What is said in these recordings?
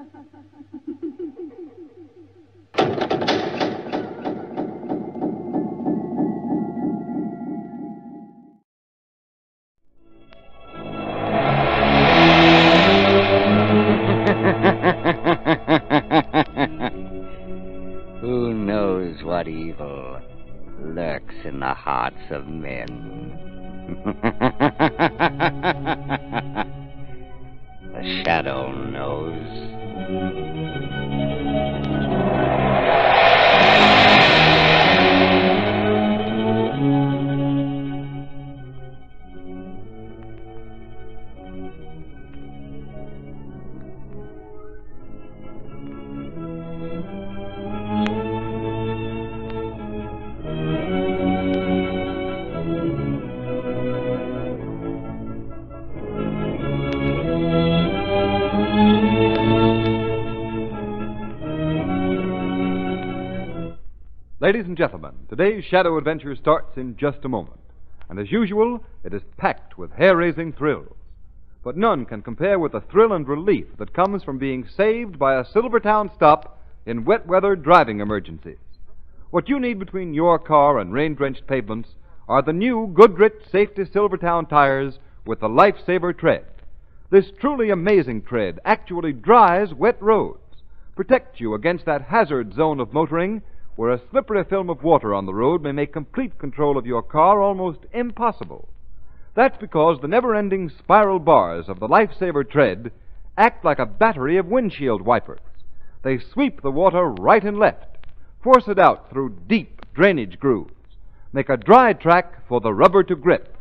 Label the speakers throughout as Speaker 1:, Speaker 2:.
Speaker 1: Who knows what evil lurks in the hearts of men? The Shadow knows.
Speaker 2: Ladies and gentlemen, today's Shadow Adventure starts in just a moment. And as usual, it is packed with hair-raising thrills. But none can compare with the thrill and relief that comes from being saved by a Silvertown stop in wet weather driving emergencies. What you need between your car and rain-drenched pavements are the new Goodrich Safety Silvertown tires with the Lifesaver tread. This truly amazing tread actually dries wet roads, protects you against that hazard zone of motoring where a slippery film of water on the road may make complete control of your car almost impossible. That's because the never-ending spiral bars of the Lifesaver tread act like a battery of windshield wipers. They sweep the water right and left, force it out through deep drainage grooves, make a dry track for the rubber to grip.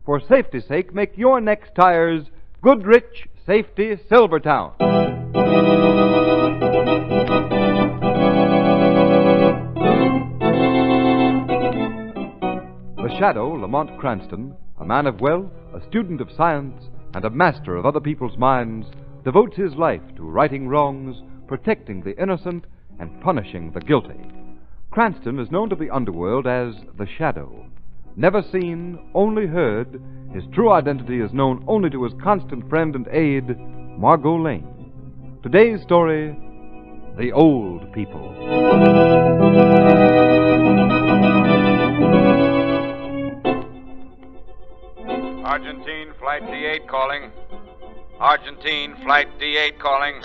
Speaker 2: For safety's sake, make your next tires Goodrich Safety Silvertown. The Shadow, Lamont Cranston, a man of wealth, a student of science, and a master of other people's minds, devotes his life to righting wrongs, protecting the innocent, and punishing the guilty. Cranston is known to the underworld as the Shadow. Never seen, only heard, his true identity is known only to his constant friend and aide, Margot Lane. Today's story, The Old People.
Speaker 3: Argentine, Flight D8 calling. Argentine, Flight D8 calling.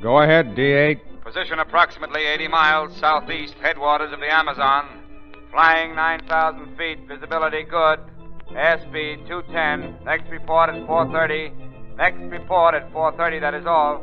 Speaker 4: Go ahead, D8.
Speaker 3: Position approximately 80 miles southeast headwaters of the Amazon. Flying 9,000 feet. Visibility good. Airspeed 210. Next report at 4:30. Next report at 4:30, that is all.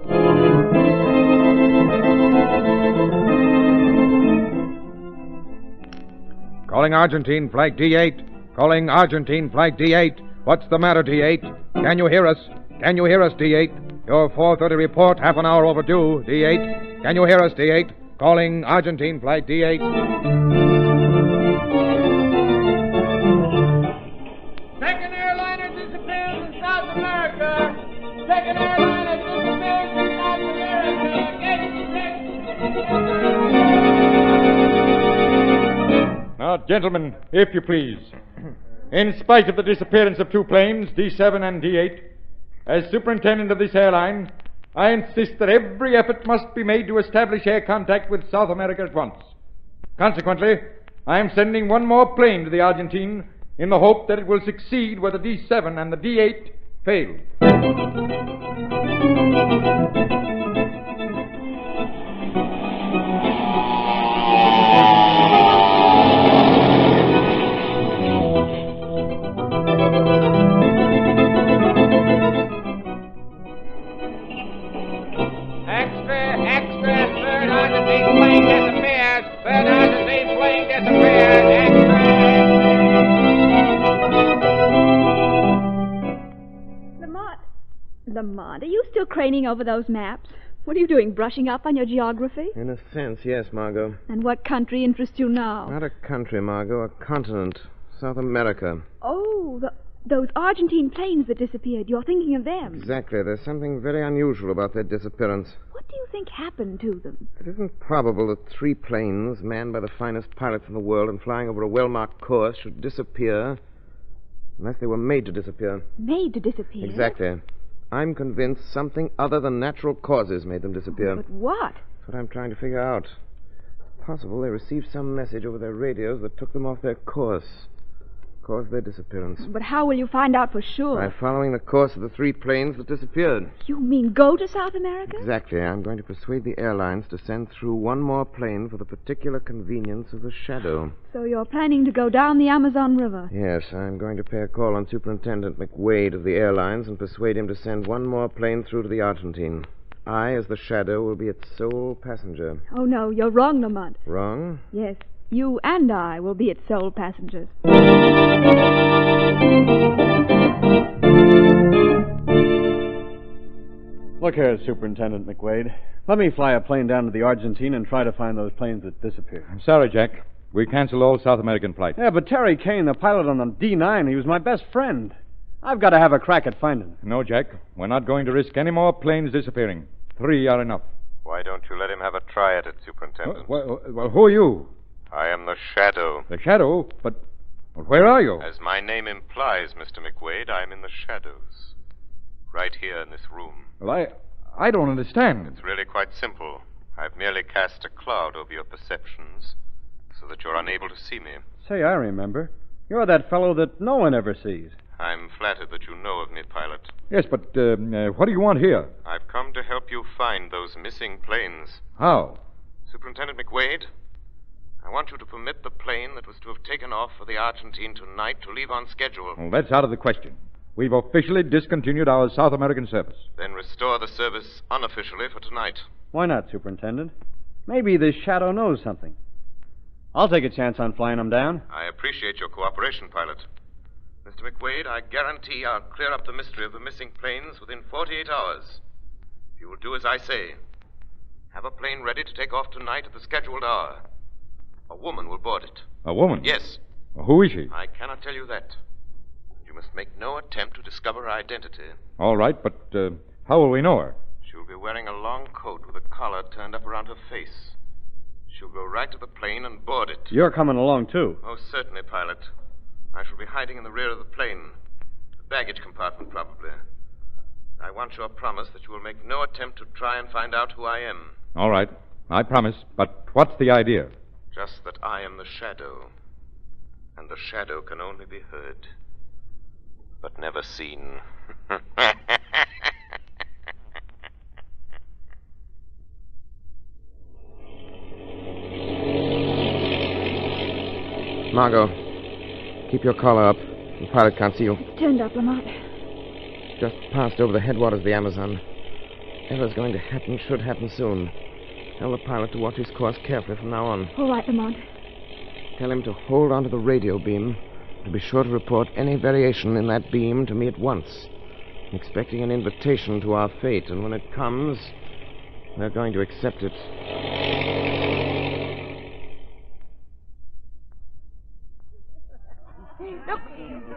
Speaker 4: Calling Argentine, Flight D8. Calling Argentine, Flight D8. What's the matter, D8? Can you hear us? Can you hear us, D8? Your 4:30 report, half an hour overdue, D8. Can you hear us, D8? Calling Argentine, Flight D8.
Speaker 5: Second airliner disappears in South America. Second airliner disappears in South America.
Speaker 6: Now, gentlemen, if you please. In spite of the disappearance of two planes, D7 and D8, as superintendent of this airline, I insist that every effort must be made to establish air contact with South America at once. Consequently, I am sending one more plane to the Argentine in the hope that it will succeed where the D7 and the D8 failed.
Speaker 7: Lamont, are you still craning over those maps? What are you doing, brushing up on your geography?
Speaker 8: In a sense, yes, Margot.
Speaker 7: And what country interests you now?
Speaker 8: Not a country, Margot, a continent. South America.
Speaker 7: Oh, those Argentine planes that disappeared. You're thinking of them.
Speaker 8: Exactly. There's something very unusual about their disappearance.
Speaker 7: What do you think happened to them?
Speaker 8: It isn't probable that three planes, manned by the finest pilots in the world and flying over a well-marked course, should disappear unless they were made to disappear.
Speaker 7: Made to disappear?
Speaker 8: Exactly. I'm convinced something other than natural causes made them disappear.
Speaker 7: But what?
Speaker 8: That's what I'm trying to figure out. It's possible they received some message over their radios that took them off their course. Caused their disappearance.
Speaker 7: But how will you find out for sure?
Speaker 8: By following the course of the 3 planes that disappeared.
Speaker 7: You mean go to South America?
Speaker 8: Exactly. I'm going to persuade the airlines to send through one more plane for the particular convenience of the Shadow.
Speaker 7: So you're planning to go down the Amazon River?
Speaker 8: Yes, I'm going to pay a call on Superintendent McWade of the airlines and persuade him to send one more plane through to the Argentine. I, as the Shadow, will be its sole passenger.
Speaker 7: Oh, no, you're wrong, Lamont.
Speaker 8: Wrong?
Speaker 7: Yes, you and I will be its sole passengers.
Speaker 9: Look here, Superintendent McWade. Let me fly a plane down to the Argentine and try to find those planes that disappeared.
Speaker 6: I'm sorry, Jack. We cancel all South American flights.
Speaker 9: Yeah, but Terry Kane, the pilot on the D9, he was my best friend. I've got to have a crack at finding him.
Speaker 6: No, Jack. We're not going to risk any more planes disappearing. 3 are enough.
Speaker 10: Why don't you let him have a try at it, Superintendent?
Speaker 6: Well, who are you?
Speaker 10: I am the Shadow.
Speaker 6: The Shadow? But where are you?
Speaker 10: As my name implies, Mr. McWade, I'm in the shadows. Right here in this room.
Speaker 6: Well, I don't understand.
Speaker 10: It's really quite simple. I've merely cast a cloud over your perceptions so that you're unable to see me.
Speaker 9: Say, I remember. You're that fellow that no one ever sees.
Speaker 10: I'm flattered that you know of me, pilot.
Speaker 6: Yes, but what do you want here?
Speaker 10: I've come to help you find those missing planes.
Speaker 6: How?
Speaker 10: Superintendent McWade, I want you to permit the plane that was to have taken off for the Argentine tonight to leave on schedule.
Speaker 6: Well, that's out of the question. We've officially discontinued our South American service.
Speaker 10: Then restore the service unofficially for tonight.
Speaker 9: Why not, Superintendent? Maybe this Shadow knows something. I'll take a chance on flying him down.
Speaker 10: I appreciate your cooperation, pilot. Mr. McWade, I guarantee I'll clear up the mystery of the missing planes within 48 hours. If you will do as I say, have a plane ready to take off tonight at the scheduled hour. A woman will board it.
Speaker 6: A woman?
Speaker 10: Yes.
Speaker 6: Who is she?
Speaker 10: I cannot tell you that. You must make no attempt to discover her identity.
Speaker 6: All right, but how will we know her?
Speaker 10: She'll be wearing a long coat with a collar turned up around her face. She'll go right to the plane and board it.
Speaker 9: You're coming along, too.
Speaker 10: Most certainly, pilot. I shall be hiding in the rear of the plane. The baggage compartment, probably. I want your promise that you will make no attempt to try and find out who I am.
Speaker 6: All right. I promise. But what's the idea?
Speaker 10: Just that I am the Shadow. And the Shadow can only be heard, but never seen.
Speaker 8: Margot, keep your collar up. The pilot can't see you.
Speaker 7: It's turned up, Lamont.
Speaker 8: Just passed over the headwaters of the Amazon. Whatever's going to happen should happen soon. Tell the pilot to watch his course carefully from now on.
Speaker 7: All right, Lamont.
Speaker 8: Tell him to hold onto the radio beam and be sure to report any variation in that beam to me at once. I'm expecting an invitation to our fate, and when it comes, we're going to accept it.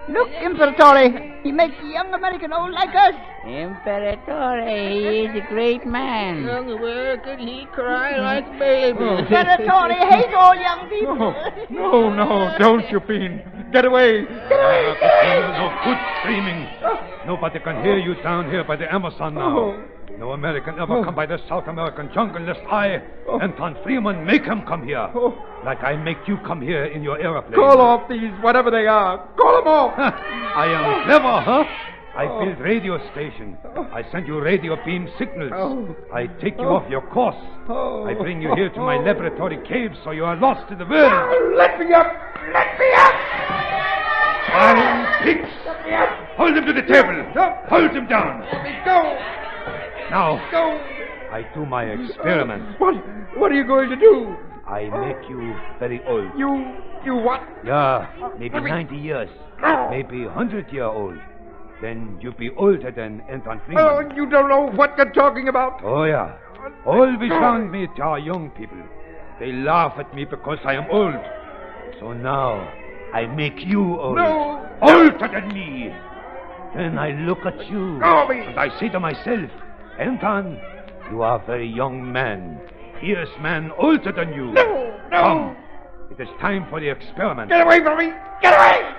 Speaker 11: Look, Imperatore. He makes a young American old like us.
Speaker 12: Imperatore, he is a great man.
Speaker 11: Where could he cry like baby? Imperatore hates all young people.
Speaker 6: No, don't you, Bean. Get away.
Speaker 13: No good screaming. Nobody can hear you down here by the Amazon now. No American ever come by the South American jungle unless I, Anton Freeman, make him come here. Like I make you come here in your aeroplane.
Speaker 6: Call off these, whatever they are. Call them off.
Speaker 13: I am clever, huh? I build radio station. I send you radio beam signals. I take you off your course. I bring you here to my laboratory cave so you are lost in the world.
Speaker 6: Let me up! Let me up!
Speaker 13: Fine pigs! Hold him to the table! Hold him down!
Speaker 6: Go!
Speaker 13: Now,
Speaker 6: Go!
Speaker 13: I do my experiment.
Speaker 6: What are you going to do?
Speaker 13: I make you very old.
Speaker 6: You what?
Speaker 13: Yeah, maybe 90 years. Maybe 100-year-old. Then you be older than Anton Freeman.
Speaker 6: Oh, you don't know what you're talking about.
Speaker 13: Oh, yeah. Always around me are young people. They laugh at me because I am old. So now, I make you old.
Speaker 6: No.
Speaker 13: Older than me. Then I look at you.
Speaker 6: Oh,
Speaker 13: and I say to myself, Anton, you are a very young man. Fierce man older than you.
Speaker 6: No.
Speaker 13: Come. It is time for the experiment.
Speaker 6: Get away from me! Get away!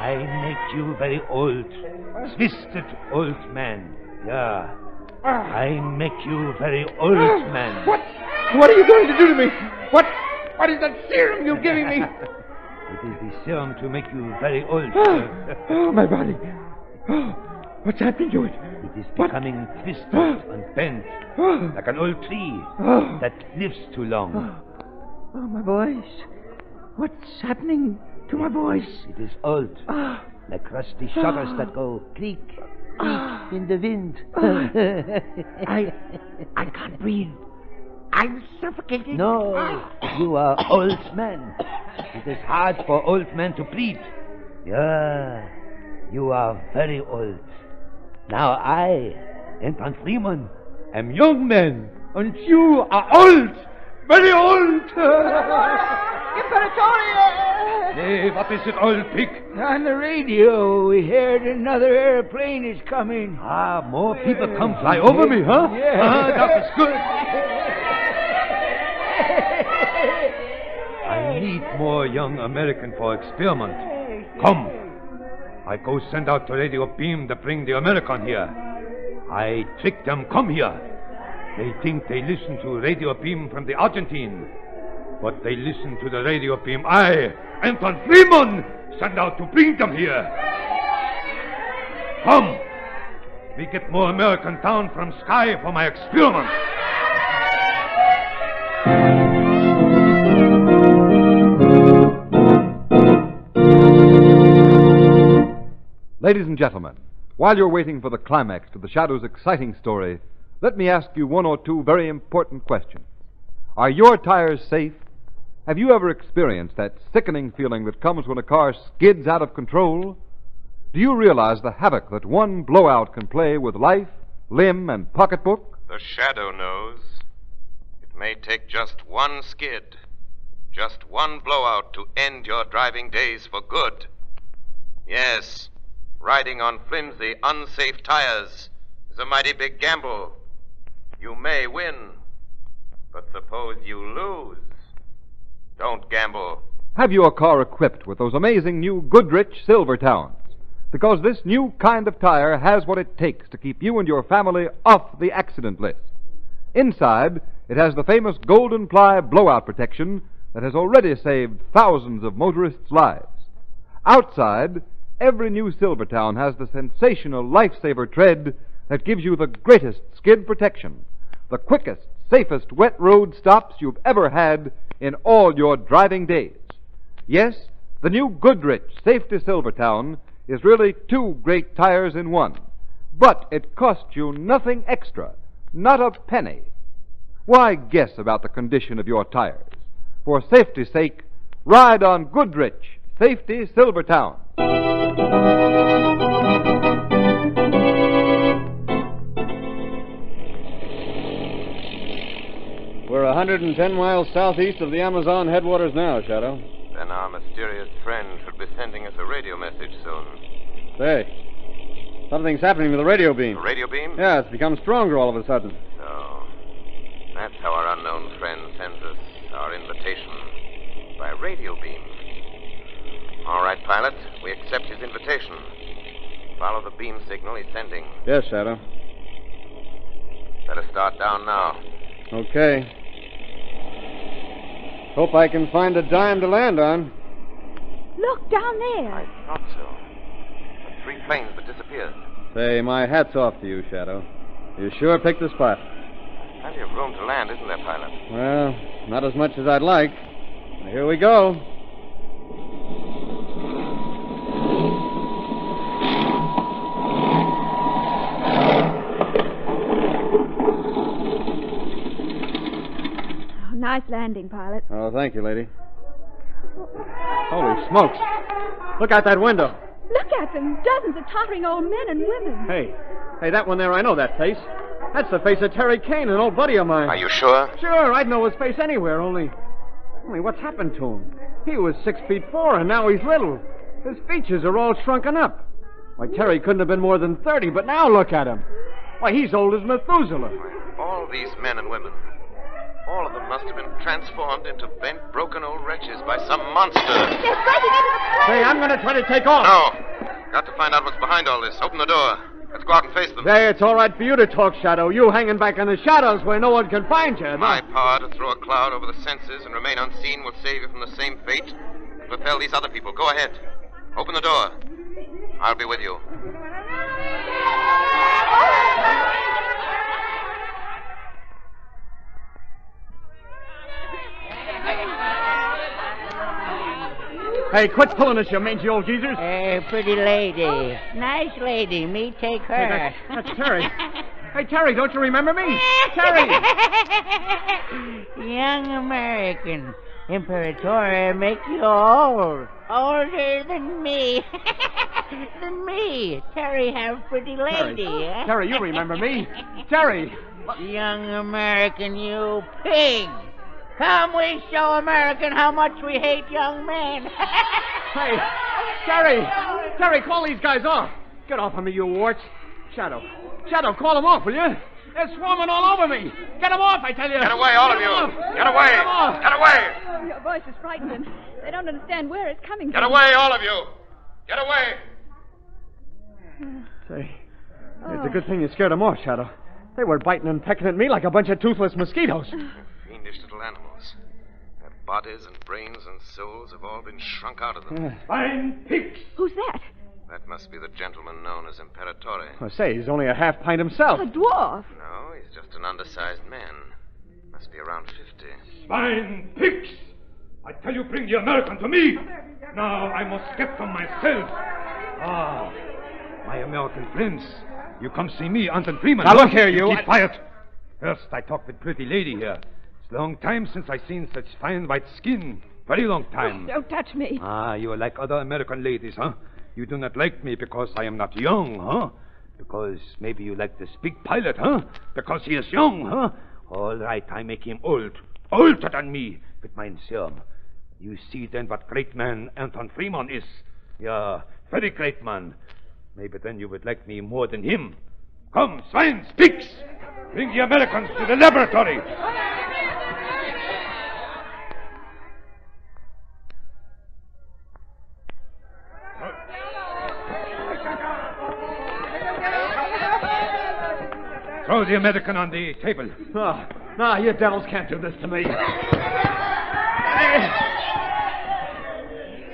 Speaker 13: I make you very old. Twisted old man. Yeah. I make you very old man.
Speaker 4: What? What are you going to do to me? What is that serum you're giving me?
Speaker 13: It is the serum to make you very old.
Speaker 4: Oh, my body. Oh, what's happening to it?
Speaker 13: It is becoming twisted and bent, like an old tree that lives too long.
Speaker 11: Oh, my voice. What's happening to my voice?
Speaker 13: It is old, like rusty shutters that go creak, creak in the wind.
Speaker 11: I can't breathe. I'm suffocating.
Speaker 13: No, you are old man. It is hard for old men to breathe. Yeah, you are very old. Now I, Anton Freeman, am young man, and you are old, very old.
Speaker 11: Imperatore!
Speaker 13: Hey, what is it, old pig?
Speaker 11: On the radio, we heard another airplane is coming.
Speaker 13: Ah, more people come fly over me, huh?
Speaker 11: Yeah.
Speaker 13: That is good. I need more young American for experiment. Come. I go send out the radio beam to bring the American here. I trick them come here. They think they listen to radio beam from the Argentine. But they listen to the radio beam I, Anton Freeman, send out to bring them here. Come. We get more American down from sky for my experiment.
Speaker 2: Ladies and gentlemen, while you're waiting for the climax to the Shadow's exciting story, let me ask you one or two very important questions. Are your tires safe? Have you ever experienced that sickening feeling that comes when a car skids out of control? Do you realize the havoc that one blowout can play with life, limb, and pocketbook?
Speaker 10: The Shadow knows. It may take just one skid, just one blowout to end your driving days for good. Yes, riding on flimsy, unsafe tires is a mighty big gamble. You may win, but suppose you lose. Don't gamble.
Speaker 2: Have your car equipped with those amazing new Goodrich Silvertowns? Because this new kind of tire has what it takes to keep you and your family off the accident list. Inside, it has the famous Golden Ply blowout protection that has already saved thousands of motorists' lives. Outside, every new Silvertown has the sensational Lifesaver tread that gives you the greatest skid protection, the quickest, safest wet road stops you've ever had in all your driving days. Yes, the new Goodrich Safety Silvertown is really two great tires in one, but it costs you nothing extra, not a penny. Why guess about the condition of your tires? For safety's sake, ride on Goodrich Safety Silvertown.
Speaker 9: We're 110 miles southeast of the Amazon headwaters now, Shadow.
Speaker 10: Then our mysterious friend should be sending us a radio message soon.
Speaker 9: Say, something's happening to the radio beam.
Speaker 10: A radio beam?
Speaker 9: Yeah, it's become stronger all of a sudden.
Speaker 10: So, that's how our unknown friend sends us our invitation. By radio beam. All right, pilot, we accept his invitation. Follow the beam signal he's sending.
Speaker 9: Yes, Shadow.
Speaker 10: Better start down now.
Speaker 9: Okay. Hope I can find a dime to land on.
Speaker 7: Look, down there.
Speaker 10: I thought so. The three planes that disappeared.
Speaker 9: Say, my hat's off to you, Shadow. You sure picked the spot.
Speaker 10: Plenty of room to land, isn't there, pilot?
Speaker 9: Well, not as much as I'd like. Here we go.
Speaker 7: Nice landing, pilot.
Speaker 9: Oh, thank you, lady. Holy smokes. Look out that window.
Speaker 7: Look at them. Dozens of tottering old men and women.
Speaker 9: Hey, that one there, I know that face. That's the face of Terry Kane, an old buddy of mine.
Speaker 10: Are you sure?
Speaker 9: Sure, I'd know his face anywhere, only what's happened to him? He was 6'4", and now he's little. His features are all shrunken up. Why, Terry couldn't have been more than 30, but now look at him. Why, he's old as Methuselah.
Speaker 10: All these men and women. All of them must have been transformed into bent, broken old wretches by some monster.
Speaker 11: They're breaking into the plane.
Speaker 9: Say, I'm going to try to take off.
Speaker 10: No. Got to find out what's behind all this. Open the door. Let's go out and face them.
Speaker 9: Say, it's all right for you to talk, Shadow. You hanging back in the shadows where no one can find you.
Speaker 10: My power to throw a cloud over the senses and remain unseen will save you from the same fate. Propel these other people. Go ahead. Open the door. I'll be with you.
Speaker 9: Hey, quit pulling us, you mangy old geezers.
Speaker 12: Hey, pretty lady. Nice lady. Me take her.
Speaker 9: Hey, that's Terry. Hey, Terry, don't you remember me? Terry!
Speaker 12: Young American. Imperator make you old. Older than me. Than me. Terry have pretty lady.
Speaker 9: Terry, you remember me. Terry!
Speaker 12: Young American, you pig. Come, we show American how much we hate young men.
Speaker 9: Hey, Terry! Terry, call these guys off. Get off of me, you warts. Shadow, call them off, will you? They're swarming all over me. Get them off, I tell you.
Speaker 10: Get away, all of you. Get away. Get away.
Speaker 7: Oh, your voice is frightening them. They don't understand where it's coming
Speaker 10: Get
Speaker 7: from.
Speaker 10: away, all of you. Get away.
Speaker 9: Say, it's a good thing you scared them off, Shadow. They were biting and pecking at me like a bunch of toothless mosquitoes.
Speaker 10: Fiendish little animals. Their bodies and brains and souls have all been shrunk out of them.
Speaker 13: Fine pigs!
Speaker 7: Who's that?
Speaker 10: That must be the gentleman known as Imperatore.
Speaker 9: I say, he's only a half pint himself.
Speaker 7: A dwarf.
Speaker 10: No, he's just an undersized man. Must be around 50.
Speaker 13: Fine pigs! I tell you, bring the American to me. Now I must get them myself. Ah, my American friends. You come see me, Anton Freeman.
Speaker 9: Now look here, you.
Speaker 13: Keep quiet. First, I talk with pretty lady here. It's long time since I seen such fine white skin. Very long time.
Speaker 7: Oh, don't touch me.
Speaker 13: Ah, you are like other American ladies, huh? You do not like me because I am not young, huh? Because maybe you like this big pilot, huh? Because he is young, huh? All right, I make him old. Older than me with my serum. You see then what great man Anton Freeman is. Yeah, very great man. Maybe then you would like me more than him. Come, swine, pigs! Bring the Americans to the laboratory. Throw the American on the table.
Speaker 9: No, you devils can't do this to me.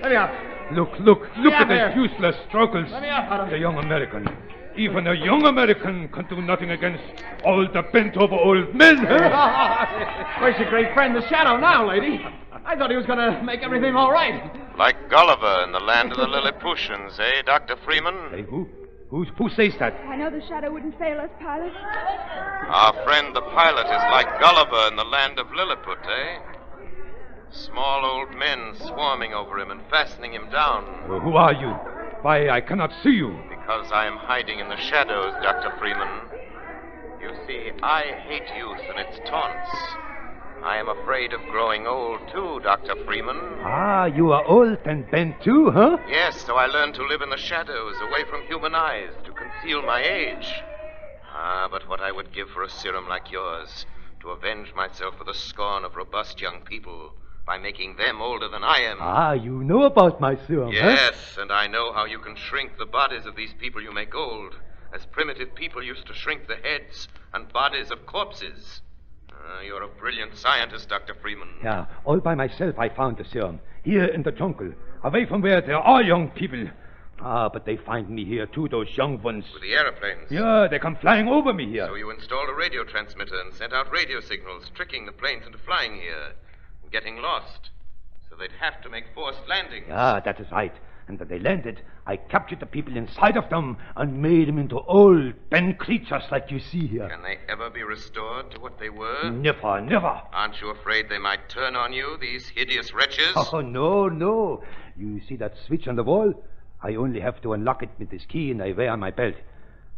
Speaker 9: Let me up.
Speaker 13: Look at the useless struggles.
Speaker 9: Let me up, Otto.
Speaker 13: The young American. Even a young American can do nothing against all the bent-over old men, huh?
Speaker 9: Where's your great friend, the Shadow, now, lady? I thought he was going to make everything all right.
Speaker 10: Like Gulliver in the land of the Lilliputians, eh, Dr. Freeman?
Speaker 13: Hey, who says that?
Speaker 7: I know the shadow wouldn't fail us, pilot.
Speaker 10: Our friend the pilot is like Gulliver in the land of Lilliput, eh? Small old men swarming over him and fastening him down.
Speaker 13: Who are you? Why, I cannot see you.
Speaker 10: Because I am hiding in the shadows, Dr. Freeman. You see, I hate youth and its taunts. I am afraid of growing old, too, Dr. Freeman.
Speaker 13: Ah, you are old and bent, too, huh?
Speaker 10: Yes, so I learned to live in the shadows, away from human eyes, to conceal my age. Ah, but what I would give for a serum like yours, to avenge myself for the scorn of robust young people, by making them older than I am.
Speaker 13: Ah, you know about my serum,
Speaker 10: Yes, and I know how you can shrink the bodies of these people you make old, as primitive people used to shrink the heads and bodies of corpses. You're a brilliant scientist, Dr. Freeman.
Speaker 13: Yeah, all by myself I found the serum. Here in the jungle, away from where there are young people. Ah, but they find me here, too, those young ones.
Speaker 10: With the aeroplanes?
Speaker 13: Yeah, they come flying over me here.
Speaker 10: So you installed a radio transmitter and sent out radio signals, tricking the planes into flying here, and getting lost. So they'd have to make forced landings.
Speaker 13: Yeah, that is right. And when they landed, I captured the people inside of them and made them into old, bent creatures like you see here.
Speaker 10: Can they ever be restored to what they were?
Speaker 13: Never, never.
Speaker 10: Aren't you afraid they might turn on you, these hideous wretches?
Speaker 13: Oh, no. You see that switch on the wall? I only have to unlock it with this key and I wear on my belt.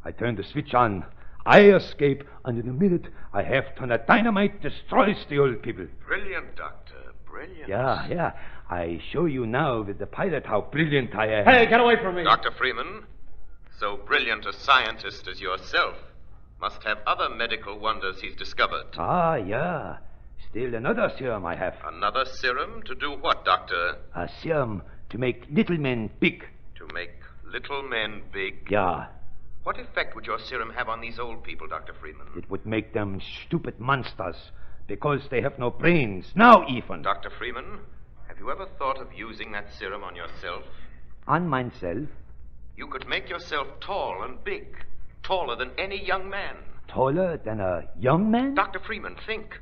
Speaker 13: I turn the switch on. I escape, and in a minute, I have ton of dynamite destroys the old people.
Speaker 10: Brilliant, Doctor. Brilliant.
Speaker 13: Yeah. I show you now with the pilot how brilliant I am.
Speaker 9: Hey, get away from me.
Speaker 10: Dr. Freeman, so brilliant a scientist as yourself must have other medical wonders he's discovered.
Speaker 13: Ah, yeah.
Speaker 14: Still another serum I have.
Speaker 10: Another serum? To do what, Doctor?
Speaker 14: A serum to make little men big.
Speaker 10: To make little men big?
Speaker 14: Yeah.
Speaker 10: What effect would your serum have on these old people, Dr. Freeman?
Speaker 14: It would make them stupid monsters because they have no brains. Now, even.
Speaker 10: Dr. Freeman, have you ever thought of using that serum on yourself?
Speaker 14: On myself?
Speaker 10: You could make yourself tall and big. Taller than any young man.
Speaker 14: Taller than a young man?
Speaker 10: Dr. Freeman, think.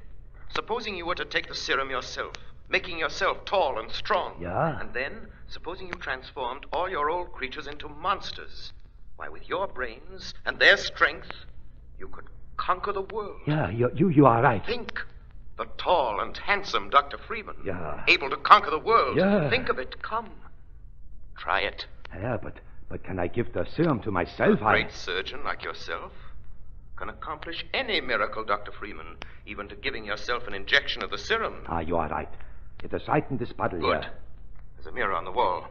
Speaker 10: Supposing you were to take the serum yourself, making yourself tall and strong.
Speaker 14: Yeah.
Speaker 10: And then, supposing you transformed all your old creatures into monsters. Why, with your brains and their strength, you could conquer the world.
Speaker 14: Yeah, you are right.
Speaker 10: Think. The tall and handsome Dr. Freeman.
Speaker 14: Yeah.
Speaker 10: Able to conquer the world.
Speaker 14: Yeah.
Speaker 10: Think of it. Come. Try it.
Speaker 14: Yeah, but can I give the serum to myself?
Speaker 10: A great surgeon like yourself can accomplish any miracle, Dr. Freeman, even to giving yourself an injection of the serum.
Speaker 14: You are right. It is right in this bottle
Speaker 10: Good.
Speaker 14: here.
Speaker 10: There's a mirror on the wall.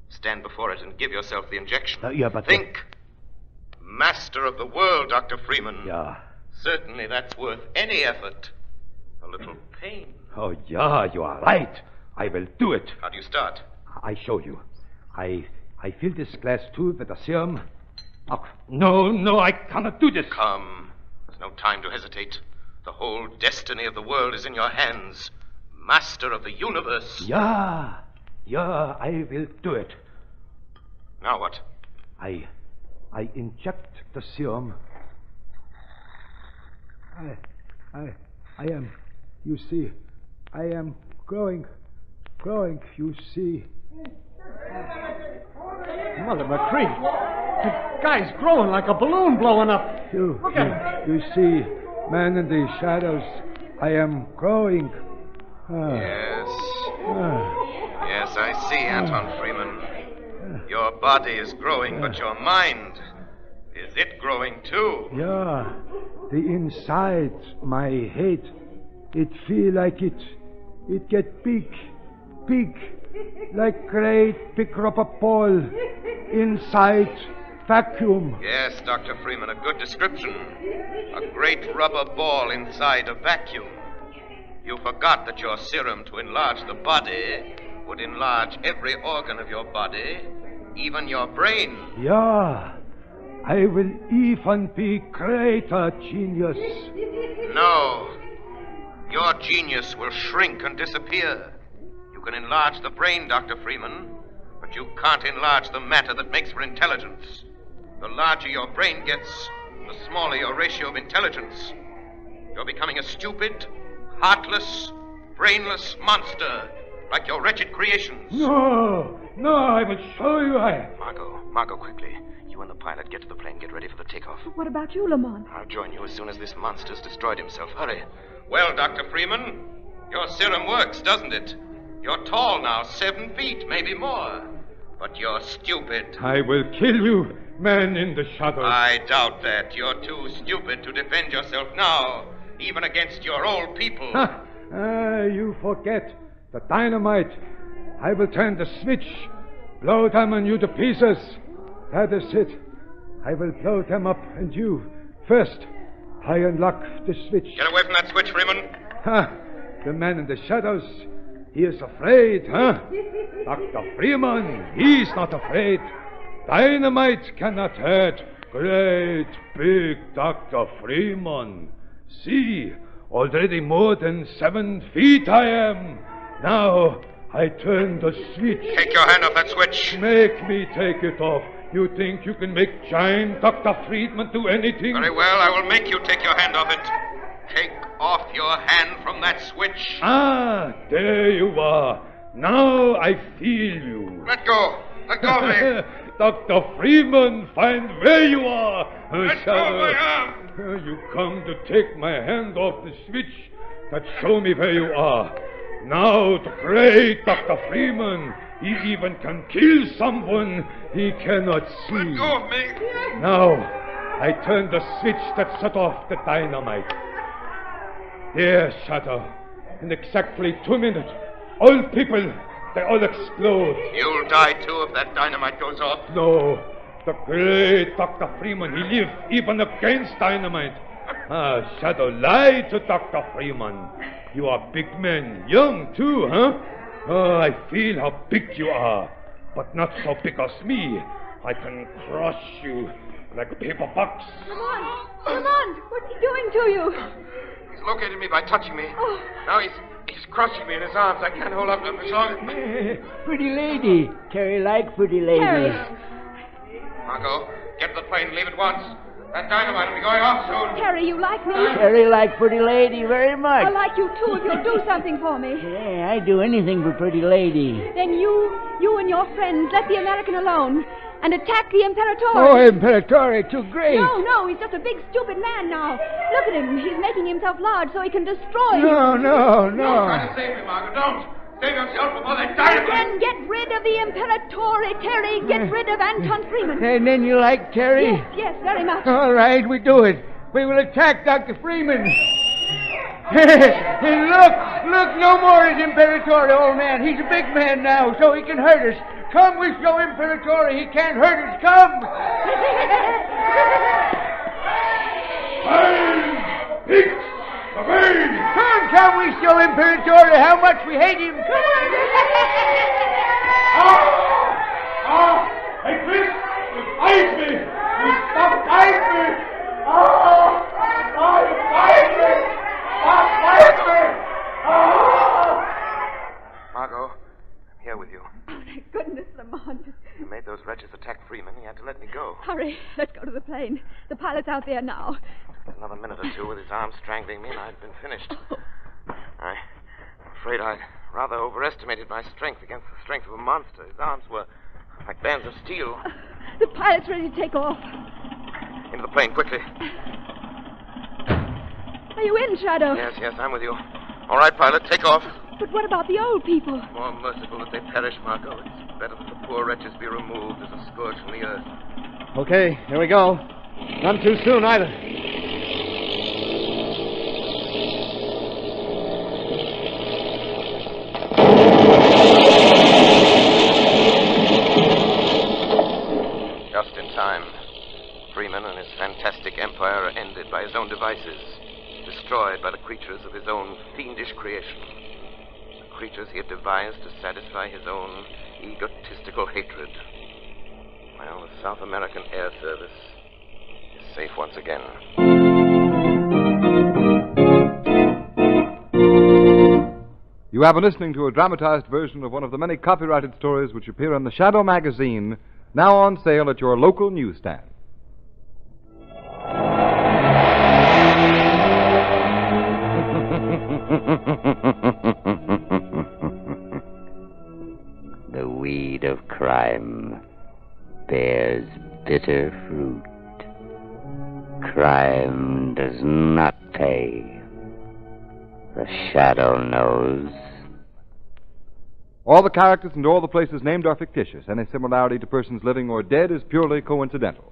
Speaker 10: Stand before it and give yourself the injection.
Speaker 14: Yeah, but...
Speaker 10: Think. Master of the world, Dr. Freeman.
Speaker 14: Yeah.
Speaker 10: Certainly that's worth any effort. A little pain.
Speaker 14: Oh, yeah, you are right. I will do it.
Speaker 10: How do you start?
Speaker 14: I show you. I fill this glass tube with the serum. Oh, no, I cannot do this.
Speaker 10: Come. There's no time to hesitate. The whole destiny of the world is in your hands. Master of the universe.
Speaker 14: Yeah, I will do it.
Speaker 10: Now what?
Speaker 14: I inject the serum. I am, you see, I am growing, you see.
Speaker 9: Mother McCree, the guy's growing like a balloon blowing up. Look at him.
Speaker 14: You see, man in the shadows, I am growing.
Speaker 10: Yes. Yes, I see, Anton Freeman. Your body is growing, but your mind, is it growing too?
Speaker 14: Yeah, the inside, my head, it feel like it get big, like great big rubber ball inside vacuum.
Speaker 10: Yes, Dr. Freeman, a good description. A great rubber ball inside a vacuum. You forgot that your serum to enlarge the body would enlarge every organ of your body, even your brain.
Speaker 14: Yeah, I will even be greater genius.
Speaker 10: No, your genius will shrink and disappear. You can enlarge the brain, Dr. Freeman, but you can't enlarge the matter that makes for intelligence. The larger your brain gets, the smaller your ratio of intelligence. You're becoming a stupid, heartless, brainless monster, like your wretched creations.
Speaker 14: No, I will show you.
Speaker 10: Margot, quickly. You and the pilot get to the plane, get ready for the takeoff.
Speaker 7: What about you, Lamont?
Speaker 10: I'll join you as soon as this monster's destroyed himself. Hurry. Well, Dr. Freeman, your serum works, doesn't it? You're tall now, 7 feet, maybe more. But you're stupid.
Speaker 14: I will kill you, man in the shadows.
Speaker 10: I doubt that. You're too stupid to defend yourself now, even against your old people.
Speaker 14: You forget the dynamite. I will turn the switch, blow them on you to pieces. That is it. I will blow them up, and you, first, I unlock the switch.
Speaker 10: Get away from that switch, Freeman.
Speaker 14: The man in the shadows, he is afraid, huh? Dr. Freeman, he's not afraid. Dynamite cannot hurt great, big Dr. Freeman. See, already more than 7 feet I am. Now, I turn the switch.
Speaker 10: Take your hand off that switch.
Speaker 14: Make me take it off. You think you can make giant Dr. Friedman do anything?
Speaker 10: Very well, I will make you take your hand off it. Take off your hand from that switch.
Speaker 14: There you are. Now I feel you.
Speaker 10: Let go. Let go of me.
Speaker 14: Dr. Freeman, find where you are.
Speaker 10: Let go of my arm.
Speaker 14: You come to take my hand off the switch. That show me where you are. Now the great Dr. Freeman, he even can kill someone he cannot see.
Speaker 10: Let go of me.
Speaker 14: Now, I turn the switch that set off the dynamite. There, Shadow. In exactly 2 minutes, all people, they all explode.
Speaker 10: You'll die too if that dynamite goes off.
Speaker 14: No, the great Dr. Freeman, he lives even against dynamite. Shadow lied to Dr. Freeman. You are big man, young too, huh? Oh, I feel how big you are, but not so big as me. I can crush you like a paper box.
Speaker 7: Lamont, what's he doing to you?
Speaker 10: He's located me by touching me. Now he's crushing me in his arms. I can't hold up to him as long as...
Speaker 12: Pretty lady. Terry like pretty lady.
Speaker 7: Terry.
Speaker 10: Margot, get to the plane and leave at once. That dynamite will be going off soon.
Speaker 7: Terry, you like me?
Speaker 12: Terry like pretty lady very much.
Speaker 7: I like you too if you'll do something for me.
Speaker 12: Yeah, I'd do anything for pretty lady.
Speaker 7: Then you and your friends let the American alone and attack the Imperatore.
Speaker 12: Oh, Imperatore, too great.
Speaker 7: No, he's just a big stupid man now. Look at him. He's making himself large so he can destroy you.
Speaker 12: No.
Speaker 10: Don't try to save me, Margot. Don't. Save yourself before they die.
Speaker 7: Then get rid of the Imperatore, Terry. Get rid of Anton Freeman.
Speaker 12: And then you like Terry?
Speaker 7: Yes, very much.
Speaker 12: All right, we do it. We will attack Dr. Freeman. Look, no more is Imperatore, old man. He's a big man now, so he can hurt us. Come, we show Imperatore. He can't hurt us. Come.
Speaker 14: Pigs! Away!
Speaker 12: Come, we show Imperatore how much we hate him. Come on.
Speaker 14: Hey, Chris! You fight me! You stop fighting me! You fight me! Stop fighting me!
Speaker 10: Margot, I'm here with you.
Speaker 7: Oh, thank goodness, Lamont.
Speaker 10: You made those wretches attack Freeman. He had to let me go.
Speaker 7: Hurry, let's go to the plane. The pilot's out there now.
Speaker 10: Another minute or two with his arms strangling me, and I'd been finished. I'm afraid I rather overestimated my strength against the strength of a monster. His arms were like bands of steel.
Speaker 7: The pilot's ready to take off.
Speaker 10: Into the plane, quickly.
Speaker 7: Are you in, Shadow?
Speaker 10: Yes, I'm with you. All right, pilot, take off.
Speaker 7: But what about the old people?
Speaker 10: More merciful that they perish, Margot. It's better that the poor wretches be removed as a scourge from the earth.
Speaker 9: Okay, here we go. None too soon, either.
Speaker 10: Just in time. Freeman and his fantastic empire are ended by his own devices, destroyed by the creatures of his own fiendish creation. The creatures he had devised to satisfy his own egotistical hatred. Well, the South American Air Service is safe once again.
Speaker 2: You have been listening to a dramatized version of one of the many copyrighted stories which appear in the Shadow magazine, now on sale at your local newsstand.
Speaker 1: The weed of crime bears bitter fruit. Crime does not pay. The Shadow knows.
Speaker 2: All the characters and all the places named are fictitious. Any similarity to persons living or dead is purely coincidental.